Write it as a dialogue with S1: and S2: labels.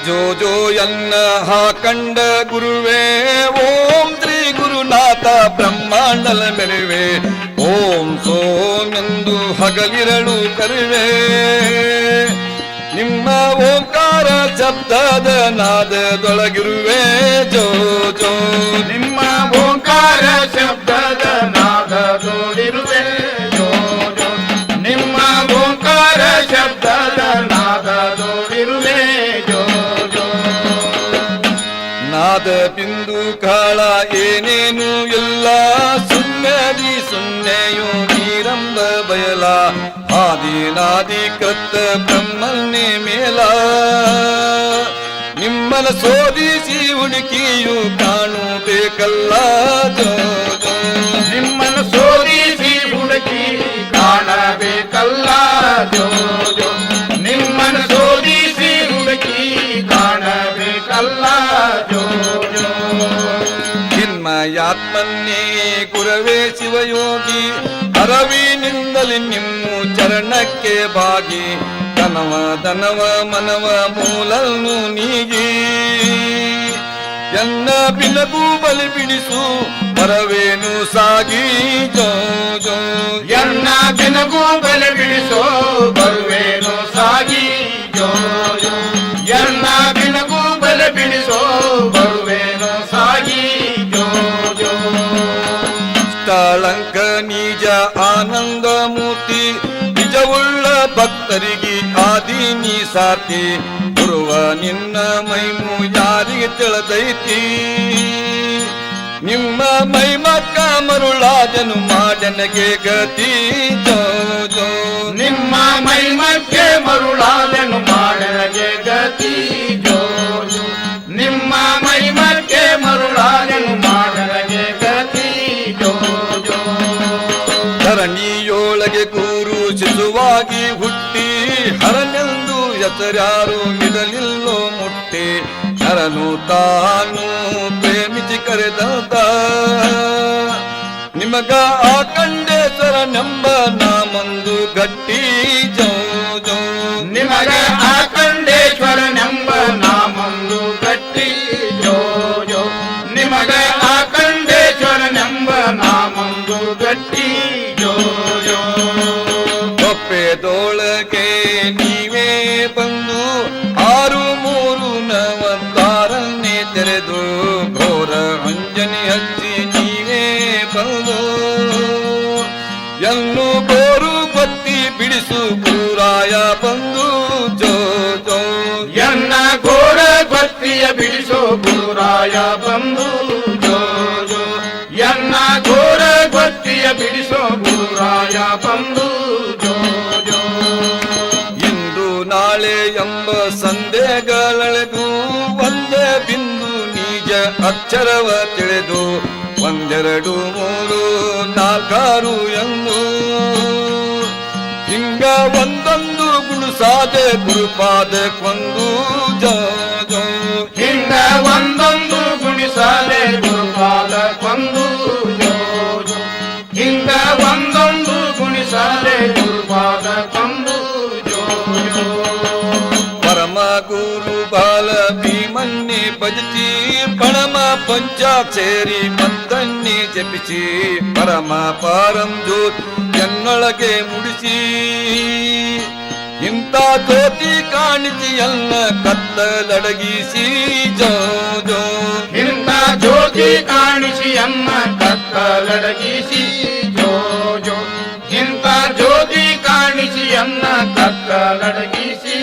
S1: ಜೋ ಜೋ ಎನ್ನ ಹಾಕಂಡ ಗುರುವೇ ಓಂ ಶ್ರೀ ಗುರುನಾಥ ಬ್ರಹ್ಮಾಂಡಲ ಮೆರುವೆ ಓಂ ಸೋಂ ಎಂದು ಹಗಲಿರಳು ಕರುವೆ ನಿಮ್ಮ ಓಂಕಾರ ಶಬ್ದದ ನಾದದೊಳಗಿರುವೆ ಜೋ ಜೋ
S2: ನಿಮ್ಮ ಓಂಕಾರ ಶಬ್ದದ ನಾದದೊಳಗಿರುವೆ ಜೋ ಜೋ ನಿಮ್ಮ ಓಂಕಾರ ಶಬ್ದದ ನಾದದೊಳಗಿರುವೆ ಜೋ ಜೋ
S1: ನಾದ ಬಿಂದು ಕಾಳ ಏನೇನು ಎಲ್ಲ ಸುಮ್ಮದಿ ಸುನ್ನೆಯು ನೀರಂಬ ಬಯಲ ಆದಿನಾದಿ ಕೃತ ಬ್ರಹ್ಮನ್ನೇ ಮೇಲ ನಿಮ್ಮನ ಶೋಧಿಸಿ ಹುಡುಕಿಯು ಕಾಣಬೇಕಲ್ಲ ಜೋ ಜೋ
S2: ನಿಮ್ಮನ ಶೋಧಿಸಿ ಹುಡುಕಿ ಕಾಣಬೇಕಲ್ಲ ಜೋ ಜೋ ನಿಮ್ಮನ ಶೋಧಿಸಿ ಹುಡುಕಿ ಕಾಣಬೇಕಲ್ಲ ಜೋ ಜೋ
S1: ಚಿನ್ಮಯಾತ್ಮನ್ನೇ ಗುರವೇ ಶಿವಯೋಗಿ ಅರವಿನಿಂದಲಿ ನಿಮ್ಮ ಚರಣಕ್ಕೆ ಬಾಗಿ ತನವ ದನವ ಮನವ ಮೂಲನು ನೀಗಿ ಎನ್ನ ಬಿಲಗು ಬಲಿ ಬಿಡಿಸು ಬರವೇನು ಸಾಗಿ ಜೋ ಜೋ
S2: ಎನ್ನ ಬಿನಗೂ ಬಲೆ ಬಿಡಿಸೋ ಬರುವೇನು ಸಾಗಿ ಜೋ ಜೋ ಎನ್ನ ಬಿನಗೂ ಬಲೆ ಬಿಡಿಸೋ ಬರುವೇನು ಸಾಗಿ ಜೋ ಜೋ
S1: ಸ್ಥಳಂಕ ನಿಜ ಆನಂದ ಮೂರ್ತಿ ನಿಜವುಳ್ಳ ಭಕ್ತರಿಗೆ ಆದಿನಿ ಸಾತಿ ಗುರುವ ನಿನ್ನ ಮೈಮು ಯಾರಿಗೆ ತಿಳಿದೈತಿ ನಿಮ್ಮ ಮೈಮಕ್ಕ ಮರುಳಾದನು ಮಾಡನಗೆ ಗತಿ ಜೋ ಜೋ
S2: ನಿಮ್ಮ ಮೈಮಕ್ಕೆ ಮರುಳಾದನು ಮಾಡನಗೆ ಗತಿ ಜೋ ಜೋ ನಿಮ್ಮ ಮೈಮಕ್ಕೆ ಮರುಳಾದನು ಮಾಡನಗೆ ಗತಿ ಜೋ ಜೋ
S1: ಧರಣಿಯೊಳಗೆ ಕೂರು ಶಿಶುವಾಗಿ ಹುಟ್ಟಿ ಹರನೆಂದು ಹೆಸರ್ಯಾರು ಇಡಲಿಲ್ಲೋ ಮುಟ್ಟಿ ಹರನು ತಾನು ಪ್ರೇಮಿಸಿ ಕರೆದಂತ ನಿಮಗ ಆ ಕಂಡೇಶ್ವರನೆಂಬ ನಾಮಂದು ಗಟ್ಟಿ ಜೋ ಜೋ
S2: ನಿಮಗ ಆಕಂಡೇಶ್ವರನೆಂಬ ನಾಮಂದು ಗಟ್ಟಿ ಜೋ ಜೋ ನಿಮಗ ಆಕಂಡೇಶ್ವರನೆಂಬ ನಾಮಂದು ಗಟ್ಟಿ ಜೋ ಜೋ
S1: ಕೊಪ್ಪೆದೊಳಗೆ ನೀವೇ ಬಂದು 6-3-9 ತೆರೆದು ಘೋರ ಅಂಜನಿ ಹಚ್ಚಿ ನೀವೇ ಬಂದು ಎಲ್ಲೂ ಗೋರು ಬತ್ತಿ ಬಿಡಿಸು ಗುರುರಾಯ ಬಂದು ಜೋ ಜೋ
S2: ಎನ್ನ ಘೋರ ಭಕ್ತಿಯ ಬಿಡಿಸೋ ಗುರುರಾಯ ಬಂದು ಜೋ ಜೋ ಎನ್ನ ಘೋರ ಭಕ್ತಿಯ ಬಿಡಿಸೋ ಗುರುರಾಯ ಬಂದು ಜೋ ಜೋ
S1: ಇಂದು ನಾಳೆ ಎಂಬ ಸಂದೇಹಗಳೆಳೆದು ಒಂದೇ ಬಿಂದು ನಿಜ ಅಕ್ಷರವ ತಿಳಿದು 1 2 3 4 ಎಂದು ಹಿಂಗ ಒಂದೊಂದು ಗುಣಸಾದೆ ಗುರುಪಾದ ಕೊಂದು ಜೋ ಜೋ
S2: ಹಿಂಗ ಒಂದೊಂದು ಗುಣಿಸಾಲೆ ಗುರುಪಾದ ಕೊಂದು ಜೋ ಜೋ ಹಿಂಗ ಒಂದೊಂದು ಗುಣಿಸಾಲೆ ಗುರುಪಾದ ಕೊಂದು ಜೋ ಜೋ
S1: ಪರಮ ಗುರು ಬಾಲ ಭೀಮನ್ನೇ ಭಜಿಸಿ ಪರಮ ಪಂಚಾಕ್ಷರಿ ಮಂತನ್ನೇ ಜಪಿಸಿ ಪರಮ ಪಾರಂ ಜ್ಯೋತಿ ಎನ್ನೊಳಗೆ ಮುಡಿಸಿ ಇಂಥ ಜ್ಯೋತಿ ಕಾಣಿಸಿ ಎಲ್ಲ ಕತ್ತಲಡಗಿಸಿ ಜೋ ಜೋ
S2: ಇಂಥ ಜ್ಯೋತಿ ಕಾಣಿಸಿ ಅಮ್ಮ ಕತ್ತಲಡಗಿಸಿ ಜೋ ಜೋ ಇಂಥ ಜ್ಯೋತಿ ಕಾಣಿಸಿ ಅನ್ನ ಕತ್ತಲಡಗಿಸಿ